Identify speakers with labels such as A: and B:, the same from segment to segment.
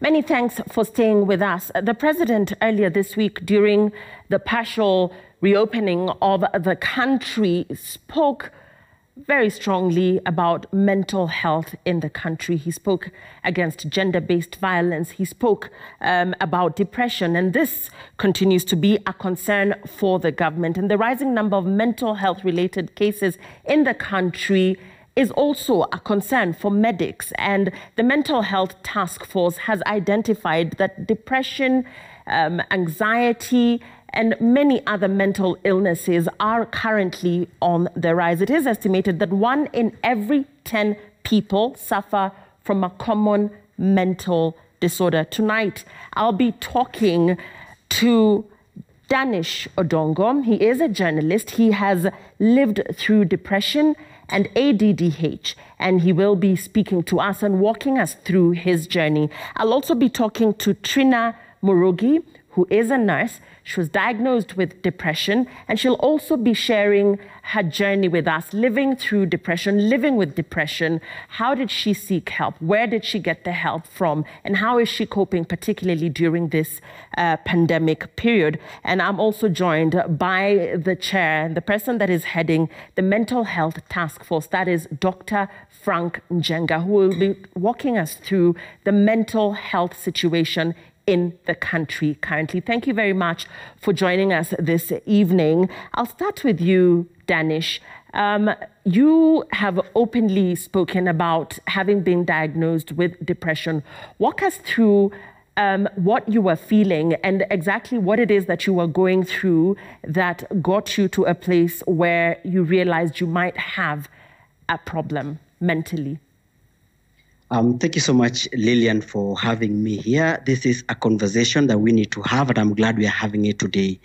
A: Many thanks for staying with us. The president earlier this week, during the partial reopening of the country, spoke very strongly about mental health in the country. He spoke against gender-based violence. He spoke about depression, and this continues to be a concern for the government. And the rising number of mental health-related cases in the country is also a concern for medics. And the Mental Health Taskforce has identified that depression, anxiety, and many other mental illnesses are currently on the rise. It is estimated that 1 in every 10 people suffer from a common mental disorder. Tonight, I'll be talking to Danish Odongo. He is a journalist. He has lived through depression and ADDH, and he will be speaking to us and walking us through his journey. I'll also be talking to Trina Murugi, who is a nurse. She was diagnosed with depression, and she'll also be sharing her journey with us, living through depression, living with depression. How did she seek help? Where did she get the help from? And how is she coping, particularly during this pandemic period? And I'm also joined by the chair, the person that is heading the Mental Health Task Force, that is Dr. Frank Njenga, who will be walking us through the mental health situation in the country currently. Thank you very much for joining us this evening. I'll start with you, Danish. You have openly spoken about having been diagnosed with depression. Walk us through what you were feeling and exactly what it is that you were going through that got you to a place where you realized you might have a problem mentally.
B: Thank you so much, Lillian, for having me here. This is a conversation that we need to have, and I'm glad we are having it today.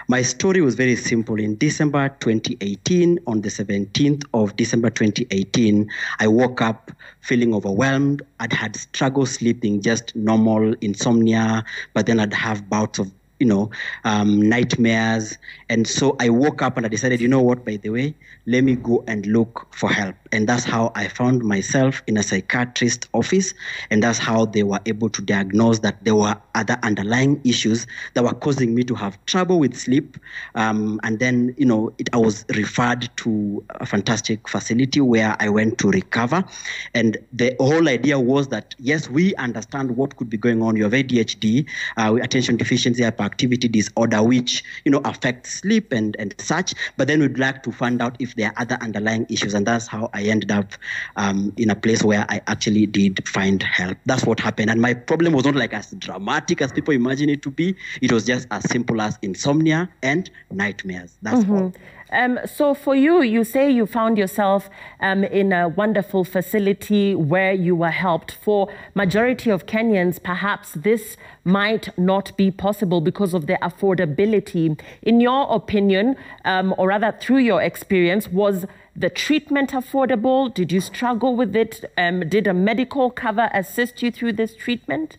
B: My story was very simple. In December 2018, on the 17th of December 2018, I woke up feeling overwhelmed. I'd had struggle sleeping, just normal insomnia, but then I'd have bouts of nightmares. And so I woke up and I decided, you know what, by the way, let me go and look for help. And that's how I found myself in a psychiatrist's office. And that's how they were able to diagnose that there were other underlying issues that were causing me to have trouble with sleep. And then, I was referred to a fantastic facility where I went to recover. And the whole idea was that, yes, we understand what could be going on. You have ADHD, attention deficiency hyperactivity disorder, which, affects sleep and such. But then we'd like to find out if there are other underlying issues. And that's how I ended up in a place where I actually did find help. That's what happened. And my problem was not like as dramatic as people imagine it to be. It was just as simple as insomnia and nightmares. That's all.
A: So for you, you say you found yourself in a wonderful facility where you were helped. For majority of Kenyans, perhaps this might not be possible because of the affordability. In your opinion, or rather through your experience, was the treatment affordable? Did you struggle with it? Did a medical cover assist you through this treatment?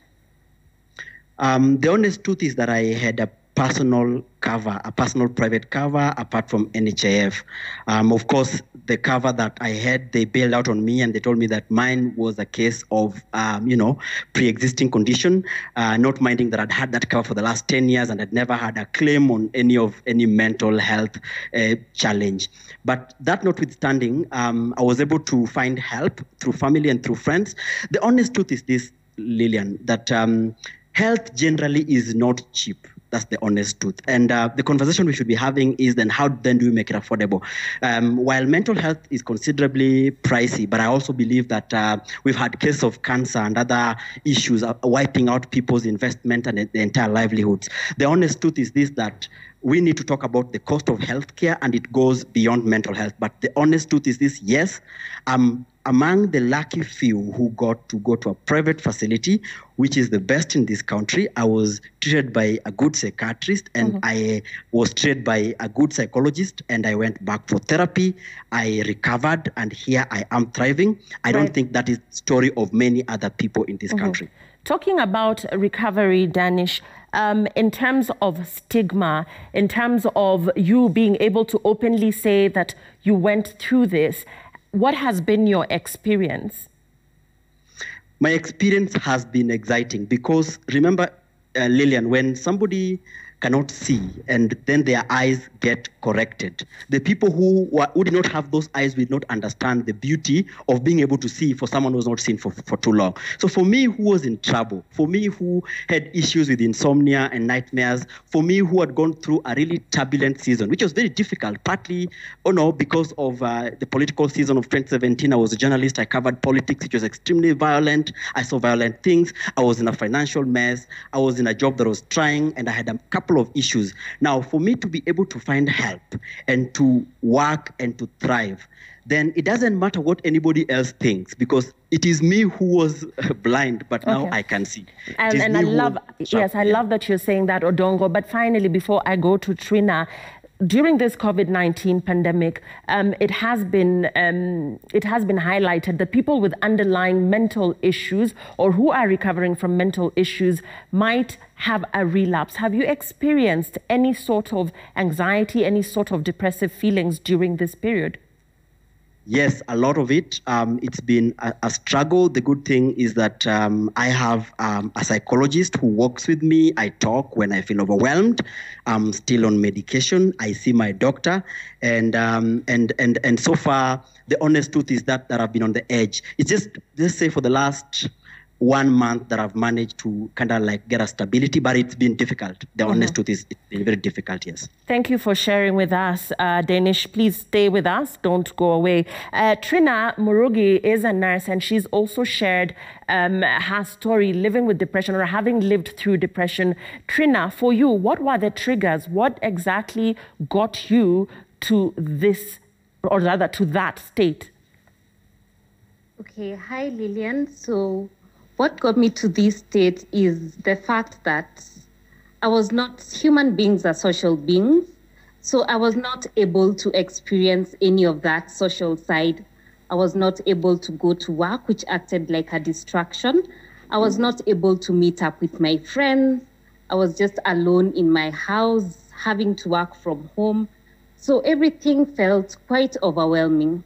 B: The honest truth is that I had a personal cover, a personal private cover apart from NHIF. Of course, the cover that I had, they bailed out on me and they told me that mine was a case of, pre-existing condition, not minding that I'd had that cover for the last 10 years and I'd never had a claim on any mental health challenge. But that notwithstanding, I was able to find help through family and through friends. The honest truth is this, Lillian, that health generally is not cheap. That's the honest truth. And the conversation we should be having is then how then do we make it affordable? While mental health is considerably pricey, but I also believe that we've had cases of cancer and other issues wiping out people's investment and the entire livelihoods. The honest truth is this, that we need to talk about the cost of healthcare, and it goes beyond mental health. But the honest truth is this, yes, among the lucky few who got to go to a private facility, which is the best in this country. I was treated by a good psychiatrist, and I was treated by a good psychologist, and I went back for therapy. I recovered, and here I am thriving. I don't think that is the story of many other people in this country.
A: Talking about recovery, Danish, in terms of stigma, in terms of you being able to openly say that you went through this, what has been your experience?
B: My experience has been exciting because remember, Lillian, when somebody cannot see and then their eyes get corrected, the people who did not have those eyes will not understand the beauty of being able to see for someone who was not seen for too long. So for me who was in trouble, for me who had issues with insomnia and nightmares, for me who had gone through a really turbulent season, which was very difficult, partly because of the political season of 2017. I was a journalist, I covered politics, it was extremely violent, I saw violent things, I was in a financial mess, I was in a job that was trying, and I had a couple of issues. Now, for me to be able to find help and to work and to thrive, then it doesn't matter what anybody else thinks, because it is me who was blind, but now I can see.
A: And I love, I love that you're saying that, Odongo. But finally, before I go to Trina, during this COVID-19 pandemic, it has been highlighted that people with underlying mental issues or who are recovering from mental issues might have a relapse. Have you experienced any sort of anxiety, any sort of depressive feelings during this period?
B: Yes, a lot of it. It's been a struggle. The good thing is that I have a psychologist who works with me. I talk when I feel overwhelmed. I'm still on medication. I see my doctor, and so far the honest truth is that I've been on the edge. It's just, let's say, for the last 1 month that I've managed to kind of like get a stability, but it's been difficult. The honest truth is it's been very difficult, yes.
A: Thank you for sharing with us, Danish. Please stay with us. Don't go away. Trina Murugi is a nurse, and she's also shared her story living with depression or having lived through depression. Trina, for you, what were the triggers? What exactly got you to this, or rather to that state?
C: Okay, hi Lillian. So what got me to this state is the fact that human beings are social beings. So I was not able to experience any of that social side. I was not able to go to work, which acted like a distraction. I was not able to meet up with my friends. I was just alone in my house, having to work from home. So everything felt quite overwhelming.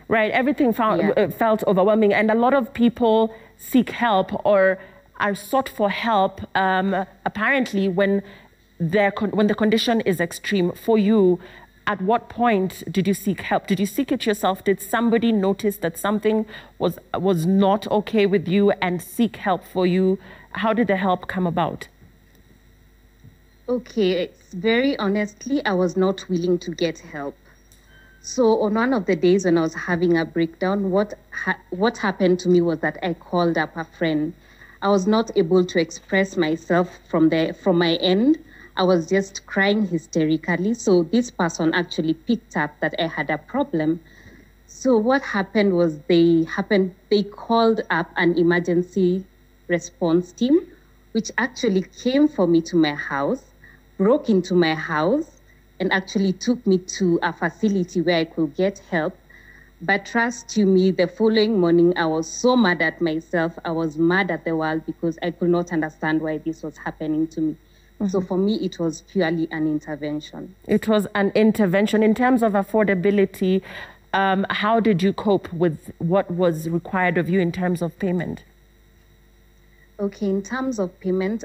A: Right, everything felt overwhelming, and a lot of people seek help or are sought for help apparently when the condition is extreme. For you, at what point did you seek help? Did you seek it yourself? Did somebody notice that something was not okay with you and seek help for you? How did the help come about?
C: Okay, very honestly, I was not willing to get help. So on one of the days when I was having a breakdown, what happened to me was that I called up a friend. I was not able to express myself from my end. I was just crying hysterically. So this person actually picked up that I had a problem. So what happened was they called up an emergency response team, which actually came for me to my house, broke into my house, and actually took me to a facility where I could get help. But trust you me, the following morning, I was so mad at myself. I was mad at the world because I could not understand why this was happening to me. So for me, it was purely an intervention.
A: It was an intervention. In terms of affordability, how did you cope with what was required of you in terms of payment?
C: Okay, in terms of payment,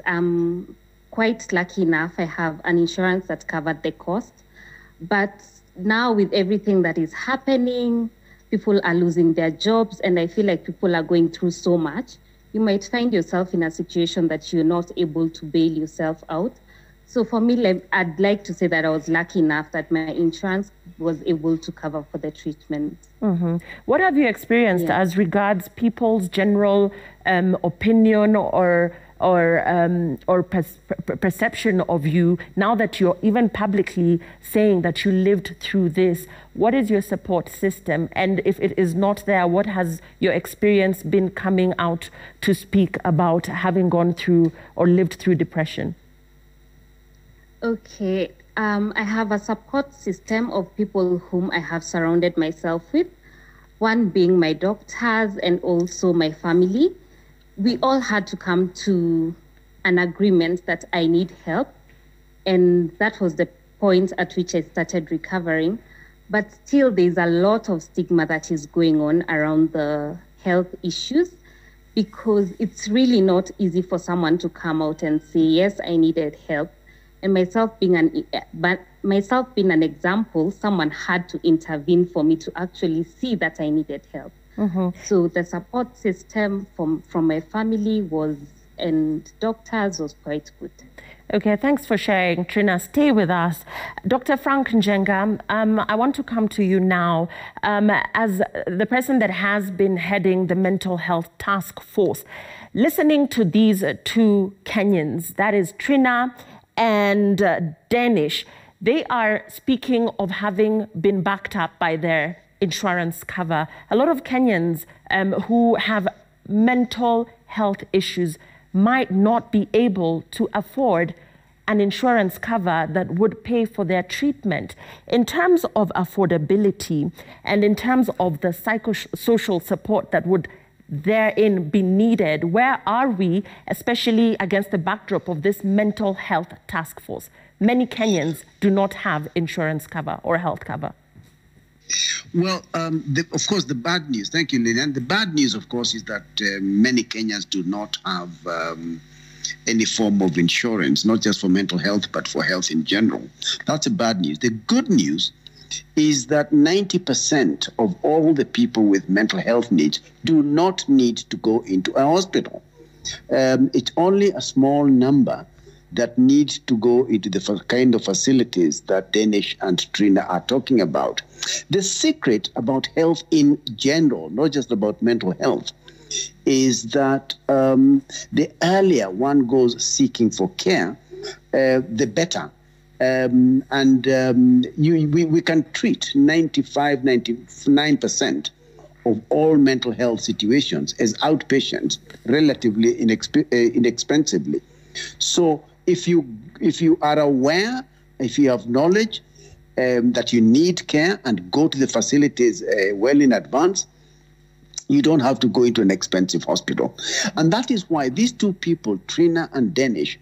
C: quite lucky enough, I have an insurance that covered the cost. But now with everything that is happening, people are losing their jobs, and I feel like people are going through so much. You might find yourself in a situation that you're not able to bail yourself out. So for me, I'd like to say that I was lucky enough that my insurance was able to cover for the treatment.
A: What have you experienced as regards people's general opinion or perception of you now that you're even publicly saying that you lived through this? What is your support system? And if it is not there, what has your experience been coming out to speak about having gone through or lived through depression?
C: Okay, I have a support system of people whom I have surrounded myself with, one being my doctors and also my family. We all had to come to an agreement that I need help. And that was the point at which I started recovering. But still, there's a lot of stigma that is going on around the health issues, because it's really not easy for someone to come out and say, yes, I needed help. And myself being an example, someone had to intervene for me to actually see that I needed help. So the support system from my family and doctors was quite good.
A: Okay, thanks for sharing, Trina. Stay with us. Dr. Frank Njenga, I want to come to you now. As the person that has been heading the mental health task force, listening to these two Kenyans, that is Trina and Danish, they are speaking of having been backed up by their insurance cover. A lot of Kenyans who have mental health issues might not be able to afford an insurance cover that would pay for their treatment. In terms of affordability and in terms of the psychosocial support that would therein be needed, where are we, especially against the backdrop of this mental health task force? Many Kenyans do not have insurance cover or health cover.
D: Well, of course, the bad news, thank you, Lillian. The bad news, of course, is that many Kenyans do not have any form of insurance, not just for mental health, but for health in general. That's the bad news. The good news is that 90% of all the people with mental health needs do not need to go into a hospital. It's only a small number that need to go into the kind of facilities that Danish and Trina are talking about. The secret about health in general, not just about mental health, is that the earlier one goes seeking for care, the better. We can treat 99% of all mental health situations as outpatients relatively inexpensively. So if you are aware, if you have knowledge that you need care and go to the facilities well in advance, you don't have to go into an expensive hospital. And that is why these two people, Trina and Danish,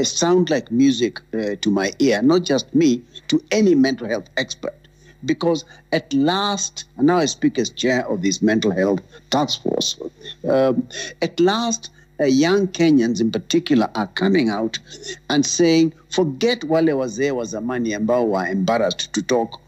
D: sound like music to my ear, not just me, to any mental health expert. Because at last, and now I speak as chair of this mental health task force, at last, young Kenyans in particular are coming out and saying, forget wale wazee wa zamani ambao were embarrassed to talk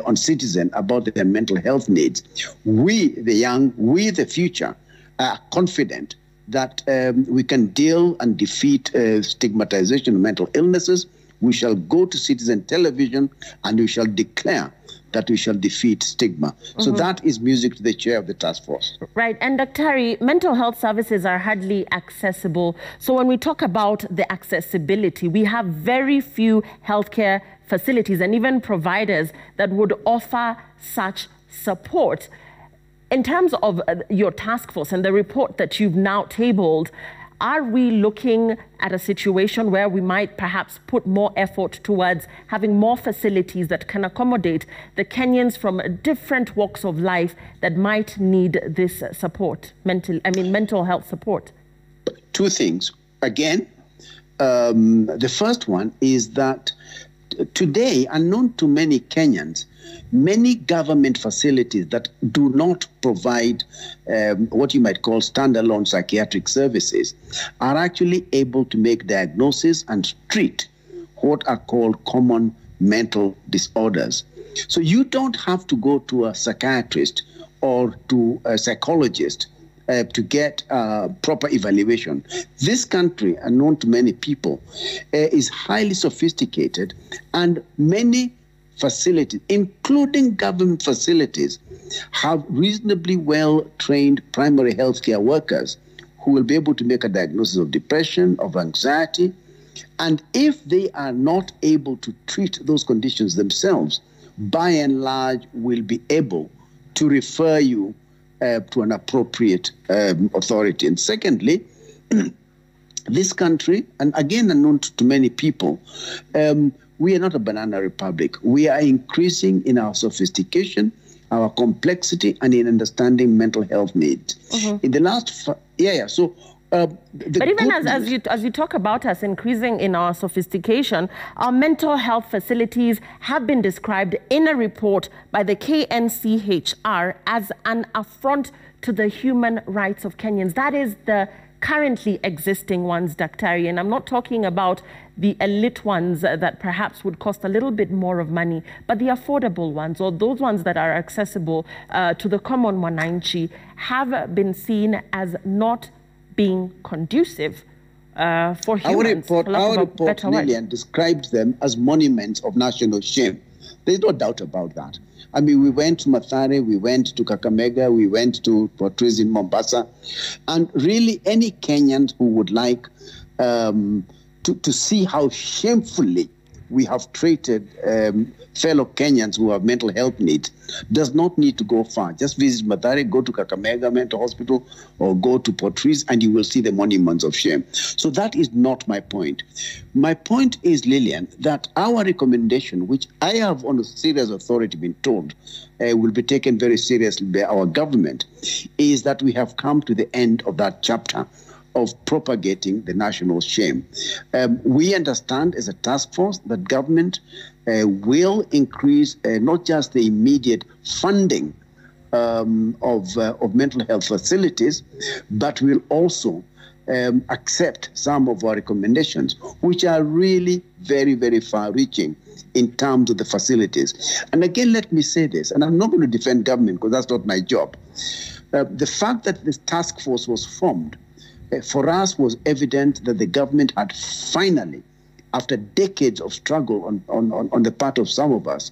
D: on Citizen about their mental health needs. We, the young, we, the future, are confident that we can deal and defeat stigmatization of mental illnesses. We shall go to Citizen television and we shall declare that we shall defeat stigma. So that is music to the chair of the task force.
A: Right. And Dr. mental health services are hardly accessible. So when we talk about the accessibility, we have very few healthcare facilities and even providers that would offer such support. In terms of your task force and the report that you've now tabled, are we looking at a situation where we might perhaps put more effort towards having more facilities that can accommodate the Kenyans from different walks of life that might need this support, mental health support?
D: Two things. Again, the first one is that today, unknown to many Kenyans, many government facilities that do not provide what you might call standalone psychiatric services are actually able to make diagnosis and treat what are called common mental disorders. So you don't have to go to a psychiatrist or to a psychologist to get proper evaluation. This country, unknown to many people, is highly sophisticated, and many facilities, including government facilities, have reasonably well-trained primary healthcare workers who will be able to make a diagnosis of depression, of anxiety, and if they are not able to treat those conditions themselves, by and large will be able to refer you to an appropriate authority. And secondly, this country, and again unknown to many people, we are not a banana republic. We are increasing in our sophistication, our complexity, and in understanding mental health needs. In the last, so
A: But even as you talk about us increasing in our sophistication, our mental health facilities have been described in a report by the KNCHR as an affront to the human rights of Kenyans. That is the currently existing ones, Daktari, and I'm not talking about the elite ones that perhaps would cost a little bit more of money, but the affordable ones, or those ones that are accessible to the common mwananchi, have been seen as not being conducive for humans.
D: Our report, Lillian, describes them as monuments of national shame. There's no doubt about that. I mean, we went to Mathare, we went to Kakamega, we went to Portruis in Mombasa, and really any Kenyan who would like to see how shamefully we have treated fellow Kenyans who have mental health needs does not need to go far. Just visit Mathare, go to Kakamega Mental Hospital, or go to Portruis, and you will see the monuments of shame. So that is not my point. My point is, Lillian, that our recommendation, which I have on a serious authority been told will be taken very seriously by our government, is that we have come to the end of that chapter of propagating the national shame. We understand as a task force that government will increase not just the immediate funding of mental health facilities, but will also accept some of our recommendations, which are really very, very far-reaching in terms of the facilities. And again, let me say this, and I'm not going to defend government because that's not my job. The fact that this task force was formed for us was evident that the government had finally, after decades of struggle on the part of some of us,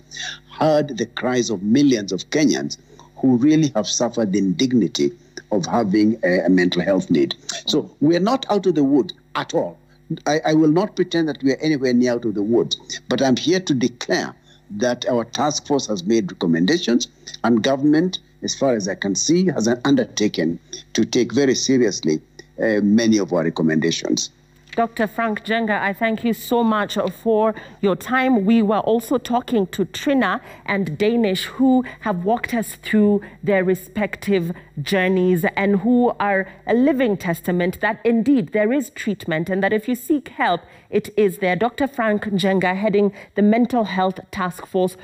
D: heard the cries of millions of Kenyans who really have suffered the indignity of having a mental health need. So we're not out of the woods at all. I will not pretend that we are anywhere near out of the woods, but I'm here to declare that our task force has made recommendations, and government, as far as I can see, has undertaken to take very seriously many of our recommendations.
A: Dr. Frank Njenga, I thank you so much for your time. We were also talking to Trina and Danish, who have walked us through their respective journeys and who are a living testament that indeed there is treatment and that if you seek help, it is there. Dr. Frank Njenga, heading the Mental Health Task Force,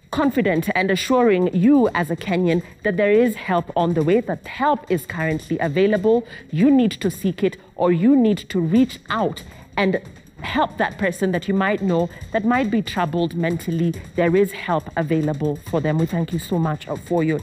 A: confident and assuring you as a Kenyan that there is help on the way, that help is currently available. You need to seek it, or you need to reach out and help that person that you might know that might be troubled mentally. There is help available for them. We thank you so much for your